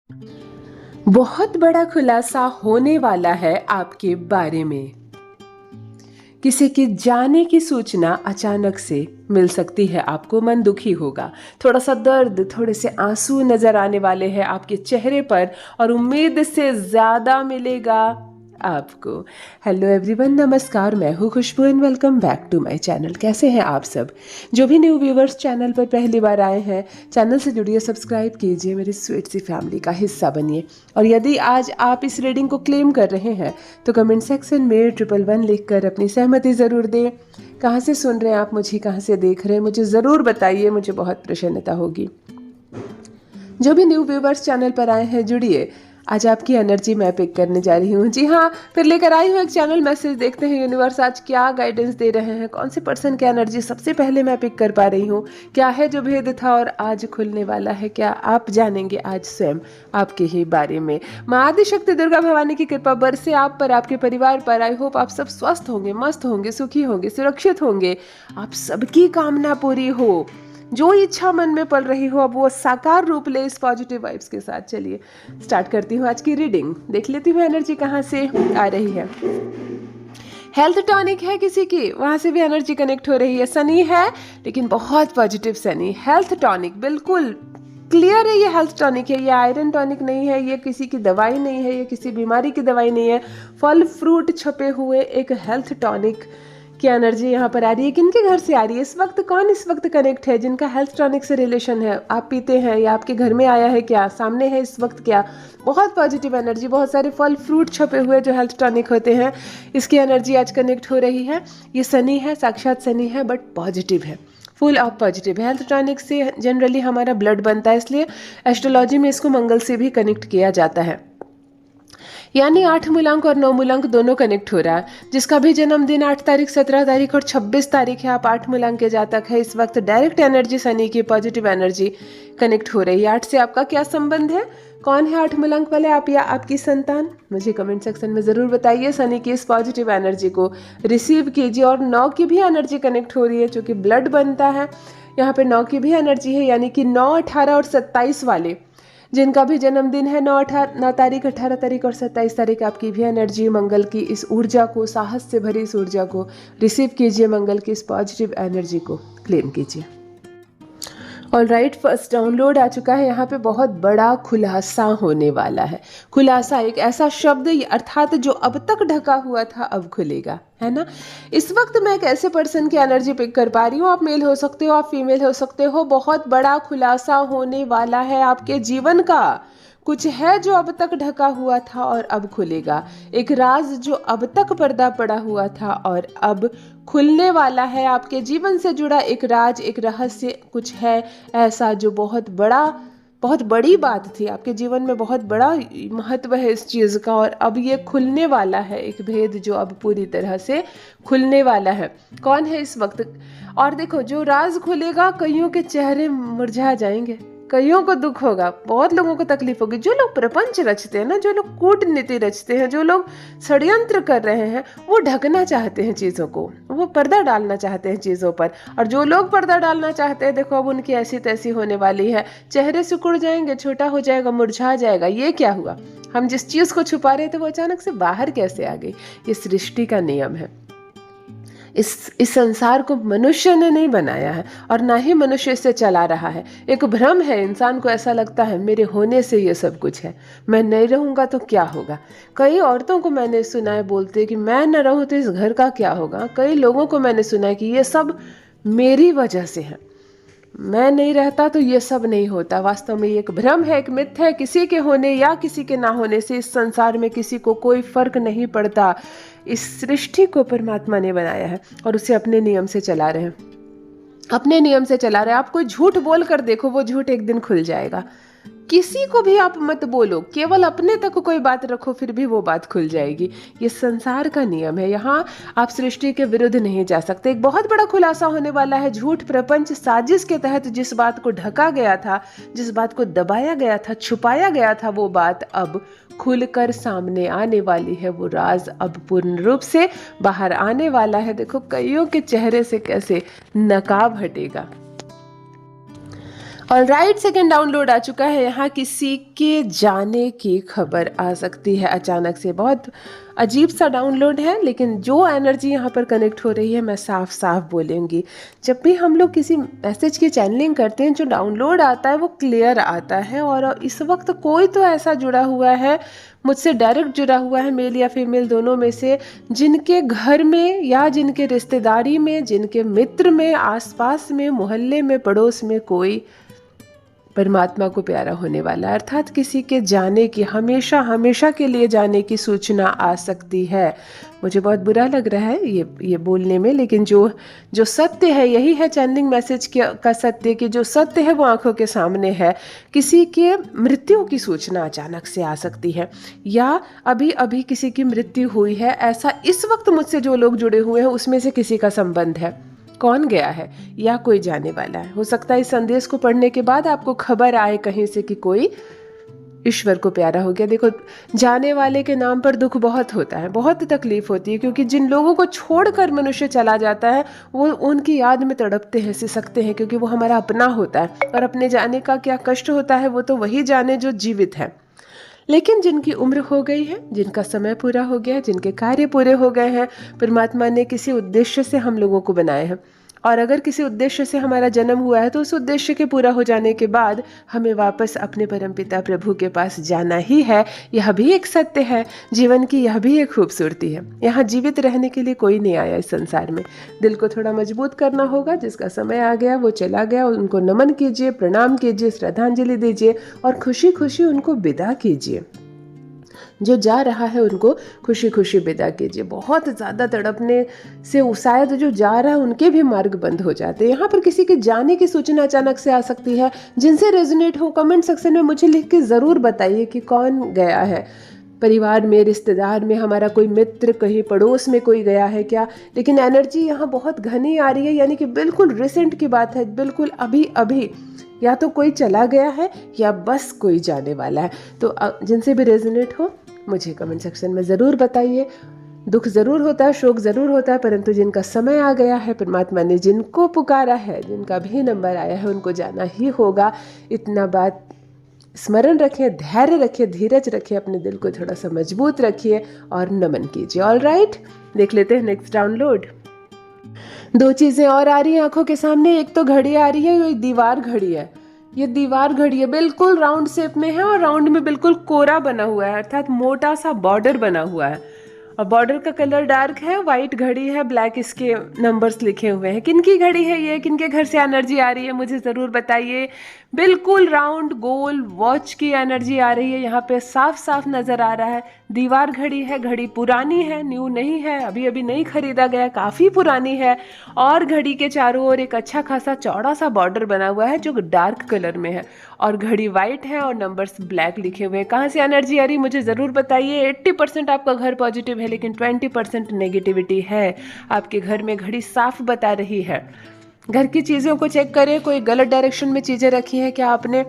बहुत बड़ा खुलासा होने वाला है आपके बारे में। किसी के जाने की सूचना अचानक से मिल सकती है, आपको मन दुखी होगा, थोड़ा सा दर्द, थोड़े से आंसू नजर आने वाले हैं आपके चेहरे पर और उम्मीद से ज्यादा मिलेगा आपको। हेलो एवरीवन, नमस्कार, मैं हूँ Khushboo and welcome back to my channel. कैसे हैं आप सब? जो भी न्यू व्यूवर्स चैनल पर पहली बार आए हैं, चैनल से जुड़िए, सब्सक्राइब कीजिए, मेरी स्वीट सी फैमिली का हिस्सा बनिए। और यदि आज आप इस रीडिंग को क्लेम कर रहे हैं तो कमेंट सेक्शन में 111 लिखकर अपनी सहमति ज़रूर दें। कहाँ से सुन रहे हैं आप मुझे, कहाँ से देख रहे हैं, मुझे ज़रूर बताइए, मुझे बहुत प्रसन्नता होगी। जो भी न्यू व्यूवर्स चैनल पर आए हैं, जुड़िए। आज आपकी एनर्जी मैं पिक करने जा रही हूँ। जी हाँ, फिर लेकर आई हूँ एक चैनल मैसेज। देखते हैं यूनिवर्स आज क्या गाइडेंस दे रहे हैं, कौन से पर्सन की एनर्जी सबसे पहले मैं पिक कर पा रही हूँ, क्या है जो भेद था और आज खुलने वाला है, क्या आप जानेंगे आज स्वयं आपके ही बारे में। माँ आदिशक्ति दुर्गा भवानी की कृपा बरसे आप पर, आपके परिवार पर। आई होप आप सब स्वस्थ होंगे, मस्त होंगे, सुखी होंगे, सुरक्षित होंगे, आप सबकी कामना पूरी हो, जो इच्छा मन में पल रही हो अब वो साकार रूप ले इस पॉजिटिव वाइब्स के साथ। चलिए स्टार्ट करती हूँ आज की रीडिंग। देख लेती हूँ एनर्जी कहाँ से आ रही है। हेल्थ टॉनिक है किसी की, वहां से भी एनर्जी कनेक्ट हो रही है। सनी है लेकिन बहुत पॉजिटिव सनी। हेल्थ टॉनिक बिल्कुल क्लियर है, ये हेल्थ टॉनिक है, ये आयरन टॉनिक नहीं है, ये किसी की दवाई नहीं है, ये किसी बीमारी की दवाई नहीं है। फल फ्रूट छपे हुए एक हेल्थ टॉनिक की एनर्जी यहाँ पर आ रही है। किनके घर से आ रही है इस वक्त? कौन इस वक्त कनेक्ट है जिनका हेल्थ टॉनिक से रिलेशन है? आप पीते हैं या आपके घर में आया है, क्या सामने है इस वक्त? क्या बहुत पॉजिटिव एनर्जी, बहुत सारे फल फ्रूट छपे हुए जो हेल्थ टॉनिक होते हैं, इसकी एनर्जी आज कनेक्ट हो रही है। ये सनी है, साक्षात सनी है, बट पॉजिटिव है, full of positive. Health tonic से जनरली हमारा ब्लड बनता है, इसलिए एस्ट्रोलॉजी में इसको मंगल से भी कनेक्ट किया जाता है। यानी 8 मूलांक और 9 मूलांक दोनों कनेक्ट हो रहा है। जिसका भी जन्मदिन 8 तारीख, 17 तारीख और 26 तारीख है, आप 8 मूलांक के जातक है। इस वक्त डायरेक्ट एनर्जी सनी की पॉजिटिव एनर्जी कनेक्ट हो रही है। 8 से आपका क्या संबंध है? कौन है 8 मूलांक वाले, आप या आपकी संतान? मुझे कमेंट सेक्शन में ज़रूर बताइए। सनी की इस पॉजिटिव एनर्जी को रिसीव कीजिए। और 9 की भी एनर्जी कनेक्ट हो रही है, चूँकि ब्लड बनता है यहाँ पे। 9 की भी एनर्जी है, यानी कि 9, 18 और 27 वाले जिनका भी जन्मदिन है, 9 तारीख, 18 तारीख और 27 तारीख, आपकी भी एनर्जी मंगल की इस ऊर्जा को, साहस से भरी इस ऊर्जा को रिसीव कीजिए। मंगल की इस पॉजिटिव एनर्जी को क्लेम कीजिए। ऑलराइट, फर्स्ट डाउनलोड आ चुका है। यहाँ पे बहुत बड़ा खुलासा होने वाला है। खुलासा एक ऐसा शब्द अर्थात जो अब तक ढका हुआ था अब खुलेगा, है ना। इस वक्त मैं एक ऐसे पर्सन की एनर्जी पिक कर पा रही हूँ, आप मेल हो सकते हो, आप फीमेल हो सकते हो। बहुत बड़ा खुलासा होने वाला है आपके जीवन का। कुछ है जो अब तक ढका हुआ था और अब खुलेगा। एक राज जो अब तक पर्दा पड़ा हुआ था और अब खुलने वाला है। आपके जीवन से जुड़ा एक राज, एक रहस्य कुछ है ऐसा जो बहुत बड़ा, बहुत बड़ी बात थी आपके जीवन में, बहुत बड़ा महत्व है इस चीज़ का और अब ये खुलने वाला है। एक भेद जो अब पूरी तरह से खुलने वाला है। कौन है इस वक्त? और देखो, जो राज खुलेगा, कईयों के चेहरे मुरझा जाएंगे, कईयों को दुख होगा, बहुत लोगों को तकलीफ होगी। जो लोग प्रपंच रचते हैं ना, जो लोग कूटनीति रचते हैं, जो लोग षड्यंत्र कर रहे हैं, वो ढकना चाहते हैं चीज़ों को, वो पर्दा डालना चाहते हैं चीज़ों पर। और जो लोग पर्दा डालना चाहते हैं, देखो अब उनकी ऐसी तैसी होने वाली है। चेहरे सिकुड़ जाएंगे, छोटा हो जाएगा, मुरझा जाएगा। ये क्या हुआ? हम जिस चीज़ को छुपा रहे थे वो अचानक से बाहर कैसे आ गई? ये सृष्टि का नियम है। इस संसार को मनुष्य ने नहीं बनाया है और ना ही मनुष्य इससे चला रहा है। एक भ्रम है, इंसान को ऐसा लगता है मेरे होने से ये सब कुछ है, मैं नहीं रहूँगा तो क्या होगा। कई औरतों को मैंने सुना है बोलते कि मैं न रहूँ तो इस घर का क्या होगा। कई लोगों को मैंने सुना है कि ये सब मेरी वजह से है, मैं नहीं रहता तो ये सब नहीं होता। वास्तव में ये एक भ्रम है, एक मिथ है। किसी के होने या किसी के ना होने से इस संसार में किसी को कोई फर्क नहीं पड़ता। इस सृष्टि को परमात्मा ने बनाया है और उसे अपने नियम से चला रहे हैं, अपने नियम से चला रहे हैं। आप कोई झूठ बोल कर देखो, वो झूठ एक दिन खुल जाएगा। किसी को भी आप मत बोलो, केवल अपने तक कोई बात रखो, फिर भी वो बात खुल जाएगी। ये संसार का नियम है, यहाँ आप सृष्टि के विरुद्ध नहीं जा सकते। एक बहुत बड़ा खुलासा होने वाला है। झूठ, प्रपंच, साजिश के तहत जिस बात को ढका गया था, जिस बात को दबाया गया था, छुपाया गया था, वो बात अब खुलकर सामने आने वाली है। वो राज अब पूर्ण रूप से बाहर आने वाला है। देखो कईयों के चेहरे से कैसे नकाब हटेगा। और राइट, सेकेंड डाउनलोड आ चुका है। यहाँ किसी के जाने की खबर आ सकती है अचानक से। बहुत अजीब सा डाउनलोड है, लेकिन जो एनर्जी यहाँ पर कनेक्ट हो रही है मैं साफ साफ बोलूँगी। जब भी हम लोग किसी मैसेज की चैनलिंग करते हैं, जो डाउनलोड आता है वो क्लियर आता है। और इस वक्त कोई तो ऐसा जुड़ा हुआ है, मुझसे डायरेक्ट जुड़ा हुआ है, मेल या फीमेल दोनों में से, जिनके घर में या जिनके रिश्तेदारी में, जिनके मित्र में, आसपास में, मोहल्ले में, पड़ोस में कोई परमात्मा को प्यारा होने वाला, अर्थात किसी के जाने की, हमेशा हमेशा के लिए जाने की सूचना आ सकती है। मुझे बहुत बुरा लग रहा है ये बोलने में, लेकिन जो सत्य है यही है चैनलिंग मैसेज का सत्य, कि जो सत्य है वो आंखों के सामने है। किसी के मृत्यु की सूचना अचानक से आ सकती है, या अभी अभी किसी की मृत्यु हुई है, ऐसा इस वक्त मुझसे जो लोग जुड़े हुए हैं उसमें से किसी का संबंध है, कौन गया है या कोई जाने वाला है। हो सकता है इस संदेश को पढ़ने के बाद आपको खबर आए कहीं से कि कोई ईश्वर को प्यारा हो गया। देखो, जाने वाले के नाम पर दुख बहुत होता है, बहुत तकलीफ होती है, क्योंकि जिन लोगों को छोड़कर मनुष्य चला जाता है वो उनकी याद में तड़पते हैं, सिसकते हैं, क्योंकि वो हमारा अपना होता है। और अपने जाने का क्या कष्ट होता है वो तो वही जाने जो जीवित है। लेकिन जिनकी उम्र हो गई है, जिनका समय पूरा हो गया है, जिनके कार्य पूरे हो गए हैं, परमात्मा ने किसी उद्देश्य से हम लोगों को बनाए हैं। और अगर किसी उद्देश्य से हमारा जन्म हुआ है तो उस उद्देश्य के पूरा हो जाने के बाद हमें वापस अपने परमपिता प्रभु के पास जाना ही है। यह भी एक सत्य है, जीवन की यह भी एक खूबसूरती है। यहाँ जीवित रहने के लिए कोई नहीं आया इस संसार में। दिल को थोड़ा मजबूत करना होगा, जिसका समय आ गया वो चला गया, उनको नमन कीजिए, प्रणाम कीजिए, श्रद्धांजलि दीजिए और खुशी खुशी उनको विदा कीजिए। जो जा रहा है उनको खुशी खुशी विदा कीजिए। बहुत ज़्यादा तड़पने से शायद जो जा रहा है उनके भी मार्ग बंद हो जाते हैं। यहाँ पर किसी के जाने की सूचना अचानक से आ सकती है। जिनसे रेजोनेट हो कमेंट सेक्शन में मुझे लिख के ज़रूर बताइए कि कौन गया है। परिवार में, रिश्तेदार में, हमारा कोई मित्र, कहीं पड़ोस में कोई गया है क्या। लेकिन एनर्जी यहाँ बहुत घनी आ रही है, यानी कि बिल्कुल रिसेंट की बात है, बिल्कुल अभी अभी या तो कोई चला गया है या बस कोई जाने वाला है। तो जिनसे भी रेजोनेट हो मुझे कमेंट सेक्शन में ज़रूर बताइए। दुख ज़रूर होता है, शोक ज़रूर होता है, परंतु जिनका समय आ गया है, परमात्मा ने जिनको पुकारा है, जिनका भी नंबर आया है, उनको जाना ही होगा। इतना बात स्मरण रखिए, धैर्य रखिए, धीरज रखिए, अपने दिल को थोड़ा सा मजबूत रखिए और नमन कीजिए। ऑल राइट, देख लेते हैं नेक्स्ट डाउनलोड। दो चीज़ें और आ रही हैं आंखों के सामने। एक तो घड़ी आ रही है, ये दीवार घड़ी है। ये दीवार घड़ी है, बिल्कुल राउंड शेप में है और राउंड में बिल्कुल कोरा बना हुआ है, अर्थात मोटा सा बॉर्डर बना हुआ है। और बॉर्डर का कलर डार्क है, वाइट घड़ी है, ब्लैक इसके नंबर्स लिखे हुए हैं। किनकी घड़ी है ये, किनके घर से एनर्जी आ रही है, मुझे ज़रूर बताइए। बिल्कुल राउंड गोल वॉच की एनर्जी आ रही है, यहाँ पे साफ साफ नज़र आ रहा है। दीवार घड़ी है, घड़ी पुरानी है, न्यू नहीं है, अभी अभी नहीं खरीदा गया, काफ़ी पुरानी है। और घड़ी के चारों ओर एक अच्छा खासा चौड़ा सा बॉर्डर बना हुआ है जो डार्क कलर में है। और घड़ी वाइट है और नंबर्स ब्लैक लिखे हुए हैं। कहाँ से एनर्जी आ रही है मुझे ज़रूर बताइए। 80% आपका घर पॉजिटिव है, लेकिन 20% नेगेटिविटी है। आपके घर में घड़ी साफ बता रही है। घर की चीज़ों को चेक करें, कोई गलत डायरेक्शन में चीज़ें रखी हैं क्या आपने,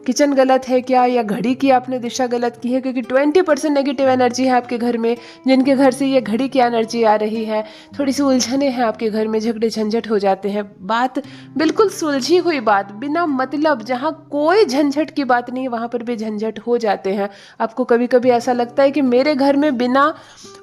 किचन गलत है क्या, या घड़ी की आपने दिशा गलत की है, क्योंकि 20% नेगेटिव एनर्जी है आपके घर में। जिनके घर से ये घड़ी की एनर्जी आ रही है, थोड़ी सी उलझने हैं आपके घर में, झगड़े झंझट हो जाते हैं। बात बिल्कुल सुलझी हुई बात, बिना मतलब, जहाँ कोई झंझट की बात नहीं है वहाँ पर भी झंझट हो जाते हैं। आपको कभी कभी ऐसा लगता है कि मेरे घर में बिना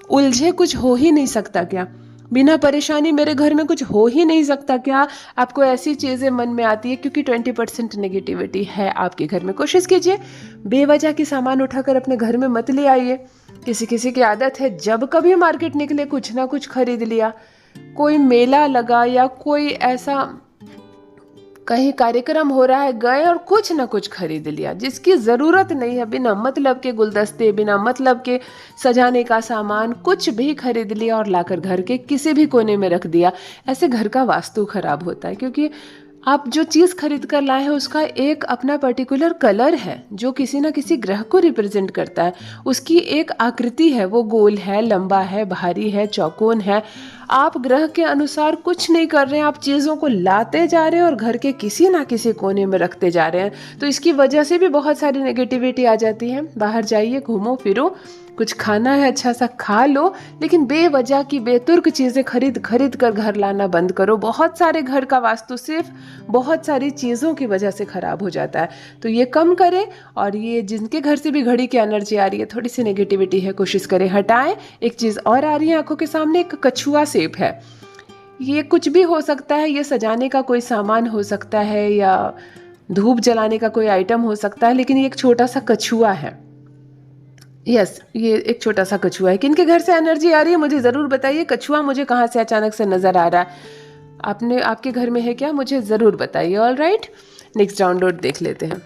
उलझे कुछ हो ही नहीं सकता क्या, बिना परेशानी मेरे घर में कुछ हो ही नहीं सकता क्या। आपको ऐसी चीज़ें मन में आती है क्योंकि 20% नेगेटिविटी है आपके घर में। कोशिश कीजिए बेवजह की सामान उठाकर अपने घर में मत ले आइए। किसी किसी की आदत है, जब कभी मार्केट निकले कुछ ना कुछ खरीद लिया। कोई मेला लगा या कोई ऐसा कहीं कार्यक्रम हो रहा है, गए और कुछ ना कुछ खरीद लिया जिसकी ज़रूरत नहीं है। बिना मतलब के गुलदस्ते, बिना मतलब के सजाने का सामान कुछ भी खरीद लिया और लाकर घर के किसी भी कोने में रख दिया। ऐसे घर का वास्तु खराब होता है, क्योंकि आप जो चीज़ खरीद कर लाए हैं उसका एक अपना पर्टिकुलर कलर है जो किसी ना किसी ग्रह को रिप्रेजेंट करता है। उसकी एक आकृति है, वो गोल है, लंबा है, भारी है, चौकोन है। आप ग्रह के अनुसार कुछ नहीं कर रहे हैं, आप चीज़ों को लाते जा रहे हैं और घर के किसी ना किसी कोने में रखते जा रहे हैं। तो इसकी वजह से भी बहुत सारी नेगेटिविटी आ जाती है। बाहर जाइए, घूमो फिरो, कुछ खाना है अच्छा सा खा लो, लेकिन बेवजह की बेतुर्क चीज़ें खरीद खरीद कर घर लाना बंद करो। बहुत सारे घर का वास्तु सिर्फ बहुत सारी चीज़ों की वजह से ख़राब हो जाता है, तो ये कम करें। और ये जिनके घर से भी घड़ी की एनर्जी आ रही है, थोड़ी सी नेगेटिविटी है, कोशिश करें हटाएं। एक चीज़ और आ रही है आंखों के सामने, एक कछुआ सेब है। ये कुछ भी हो सकता है, ये सजाने का कोई सामान हो सकता है या धूप जलाने का कोई आइटम हो सकता है, लेकिन ये एक छोटा सा कछुआ है। यस, ये एक छोटा सा कछुआ है। किनके घर से एनर्जी आ रही है मुझे ज़रूर बताइए। कछुआ मुझे कहाँ से अचानक से नज़र आ रहा है, आपके घर में है क्या, मुझे ज़रूर बताइए। ऑल राइट, नेक्स्ट डाउनलोड देख लेते हैं।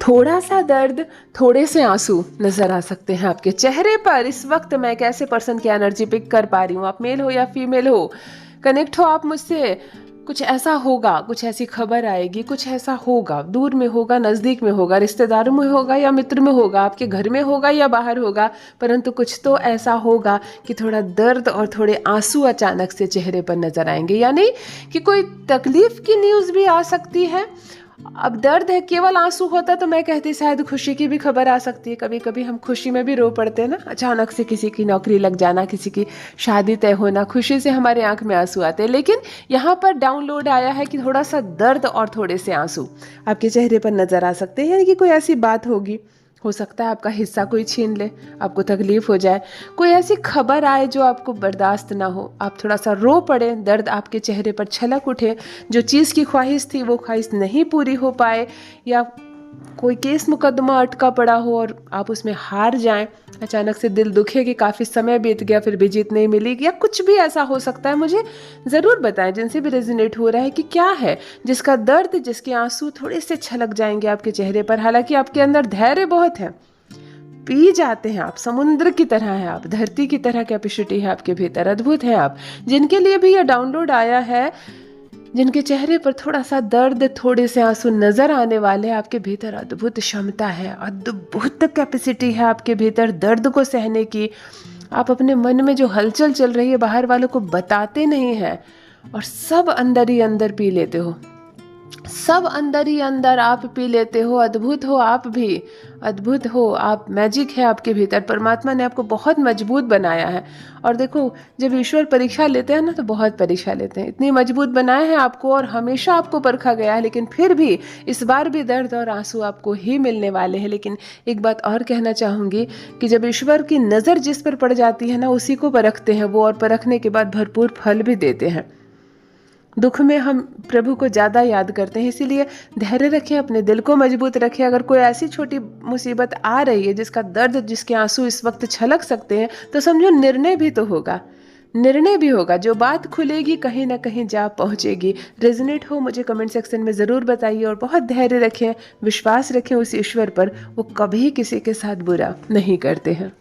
थोड़ा सा दर्द, थोड़े से आंसू नज़र आ सकते हैं आपके चेहरे पर। इस वक्त मैं एक ऐसे पर्सन की एनर्जी पिक कर पा रही हूँ, आप मेल हो या फीमेल हो, कनेक्ट हो आप मुझसे। कुछ ऐसा होगा, कुछ ऐसी खबर आएगी, कुछ ऐसा होगा, दूर में होगा, नज़दीक में होगा, रिश्तेदारों में होगा या मित्र में होगा, आपके घर में होगा या बाहर होगा, परंतु कुछ तो ऐसा होगा कि थोड़ा दर्द और थोड़े आंसू अचानक से चेहरे पर नजर आएंगे। यानी कि कोई तकलीफ की न्यूज़ भी आ सकती है। अब दर्द है, केवल आंसू होता तो मैं कहती शायद खुशी की भी खबर आ सकती है। कभी कभी हम खुशी में भी रो पड़ते हैं ना, अचानक से किसी की नौकरी लग जाना, किसी की शादी तय होना, खुशी से हमारे आंख में आंसू आते हैं। लेकिन यहाँ पर डाउनलोड आया है कि थोड़ा सा दर्द और थोड़े से आंसू आपके चेहरे पर नजर आ सकते हैं। यानी कि कोई ऐसी बात होगी, हो सकता है आपका हिस्सा कोई छीन ले, आपको तकलीफ हो जाए, कोई ऐसी खबर आए जो आपको बर्दाश्त ना हो, आप थोड़ा सा रो पड़े, दर्द आपके चेहरे पर छलक उठे, जो चीज़ की ख्वाहिश थी वो ख्वाहिश नहीं पूरी हो पाए, या कोई केस मुकदमा अटका पड़ा हो और आप उसमें हार जाएं, अचानक से दिल दुखे कि काफ़ी समय बीत गया फिर भी जीत नहीं मिली, या कुछ भी ऐसा हो सकता है। मुझे ज़रूर बताएं जिनसे भी रेजोनेट हो रहा है कि क्या है जिसका दर्द, जिसके आंसू थोड़े से छलक जाएंगे आपके चेहरे पर। हालांकि आपके अंदर धैर्य बहुत है, पी जाते हैं आप, समुद्र की तरह है आप, धरती की तरह कैपेसिटी है आपके भीतर, अद्भुत है आप। जिनके लिए भी यह डाउनलोड आया है, जिनके चेहरे पर थोड़ा सा दर्द, थोड़े से आंसू नजर आने वाले हैं, आपके भीतर अद्भुत क्षमता है, अद्भुत कैपेसिटी है आपके भीतर दर्द को सहने की। आप अपने मन में जो हलचल चल रही है बाहर वालों को बताते नहीं हैं और सब अंदर ही अंदर पी लेते हो, सब अंदर ही अंदर आप पी लेते हो। अद्भुत हो आप भी, अद्भुत हो आप, मैजिक है आपके भीतर। परमात्मा ने आपको बहुत मजबूत बनाया है। और देखो, जब ईश्वर परीक्षा लेते हैं ना तो बहुत परीक्षा लेते हैं, इतनी मजबूत बनाए हैं आपको और हमेशा आपको परखा गया है, लेकिन फिर भी इस बार भी दर्द और आंसू आपको ही मिलने वाले हैं। लेकिन एक बात और कहना चाहूँगी कि जब ईश्वर की नज़र जिस पर पड़ जाती है ना, उसी को परखते हैं वो, और परखने के बाद भरपूर फल भी देते हैं। दुख में हम प्रभु को ज़्यादा याद करते हैं, इसीलिए धैर्य रखें, अपने दिल को मजबूत रखें। अगर कोई ऐसी छोटी मुसीबत आ रही है जिसका दर्द, जिसके आंसू इस वक्त छलक सकते हैं, तो समझो निर्णय भी तो होगा, निर्णय भी होगा, जो बात खुलेगी कहीं ना कहीं जा पहुंचेगी। रेजोनेट हो मुझे कमेंट सेक्शन में ज़रूर बताइए, और बहुत धैर्य रखें, विश्वास रखें उस ईश्वर पर, वो कभी किसी के साथ बुरा नहीं करते हैं।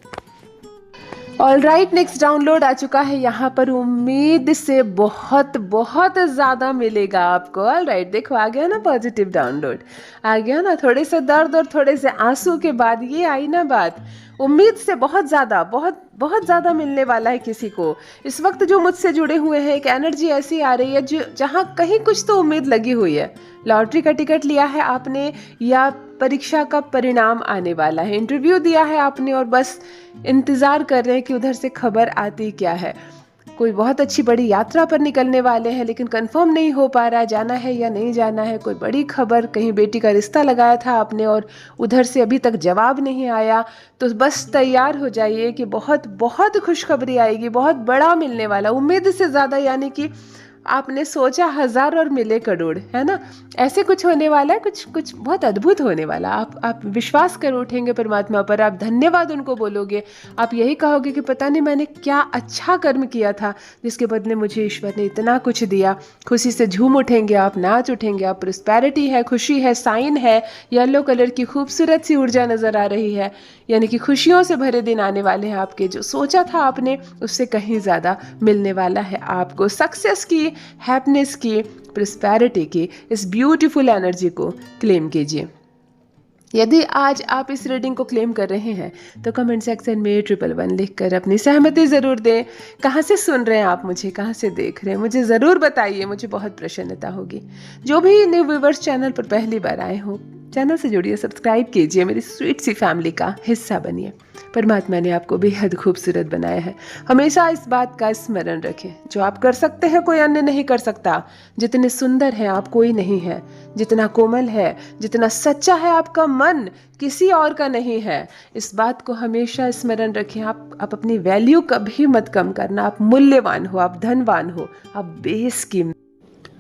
ऑल राइट, नेक्स्ट डाउनलोड आ चुका है यहाँ पर, उम्मीद से बहुत बहुत ज़्यादा मिलेगा आपको। ऑल राइट, देखो आ गया ना पॉजिटिव डाउनलोड, आ गया ना। थोड़े से दर्द और थोड़े से आंसू के बाद ये आई ना बात, उम्मीद से बहुत ज़्यादा, बहुत बहुत ज़्यादा मिलने वाला है किसी को। इस वक्त जो मुझसे जुड़े हुए हैं, एक एनर्जी ऐसी आ रही है जो जहाँ कहीं कुछ तो उम्मीद लगी हुई है। लॉटरी का टिकट लिया है आपने, या परीक्षा का परिणाम आने वाला है, इंटरव्यू दिया है आपने और बस इंतज़ार कर रहे हैं कि उधर से खबर आती क्या है। कोई बहुत अच्छी बड़ी यात्रा पर निकलने वाले हैं, लेकिन कंफर्म नहीं हो पा रहा है जाना है या नहीं जाना है। कोई बड़ी खबर, कहीं बेटी का रिश्ता लगाया था आपने और उधर से अभी तक जवाब नहीं आया, तो बस तैयार हो जाइए कि बहुत बहुत खुशखबरी आएगी, बहुत बड़ा मिलने वाला, उम्मीद से ज़्यादा। यानी कि आपने सोचा 1000 और मिले करोड़, है ना, ऐसे कुछ होने वाला है, कुछ कुछ बहुत अद्भुत होने वाला। आप विश्वास कर उठेंगे परमात्मा पर, आप धन्यवाद उनको बोलोगे, आप यही कहोगे कि पता नहीं मैंने क्या अच्छा कर्म किया था जिसके बदले मुझे ईश्वर ने इतना कुछ दिया। खुशी से झूम उठेंगे आप, नाच उठेंगे आप, प्रॉस्पेरिटी है, खुशी है, साइन है, येलो कलर की खूबसूरत सी ऊर्जा नज़र आ रही है। यानी कि खुशियों से भरे दिन आने वाले हैं आपके, जो सोचा था आपने उससे कहीं ज़्यादा मिलने वाला है आपको। सक्सेस की, हैप्पीनेस की, प्रॉस्पेरिटी की इस ब्यूटीफुल एनर्जी को क्लेम कीजिए। यदि आज आप इस रीडिंग को क्लेम कर रहे हैं तो कमेंट सेक्शन में 111 लिखकर अपनी सहमति ज़रूर दें। कहाँ से सुन रहे हैं आप मुझे, कहाँ से देख रहे हैं, मुझे ज़रूर बताइए, मुझे बहुत प्रसन्नता होगी। जो भी न्यू व्यूवर्स चैनल पर पहली बार आए हो, चैनल से जुड़िए, सब्सक्राइब कीजिए, मेरी स्वीट सी फैमिली का हिस्सा बनिए। परमात्मा ने आपको बेहद खूबसूरत बनाया है। हमेशा इस बात का स्मरण रखें, जो आप कर सकते हैं कोई अन्य नहीं कर सकता। जितने सुंदर हैं आप कोई नहीं है, जितना कोमल है, जितना सच्चा है आपका मन, किसी और का नहीं है। इस बात को हमेशा स्मरण रखें। आप अपनी वैल्यू कभी मत कम करना। आप मूल्यवान हो, आप धनवान हो, आप बेशकीमती।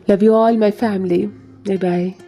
Love you all my family. Bye bye.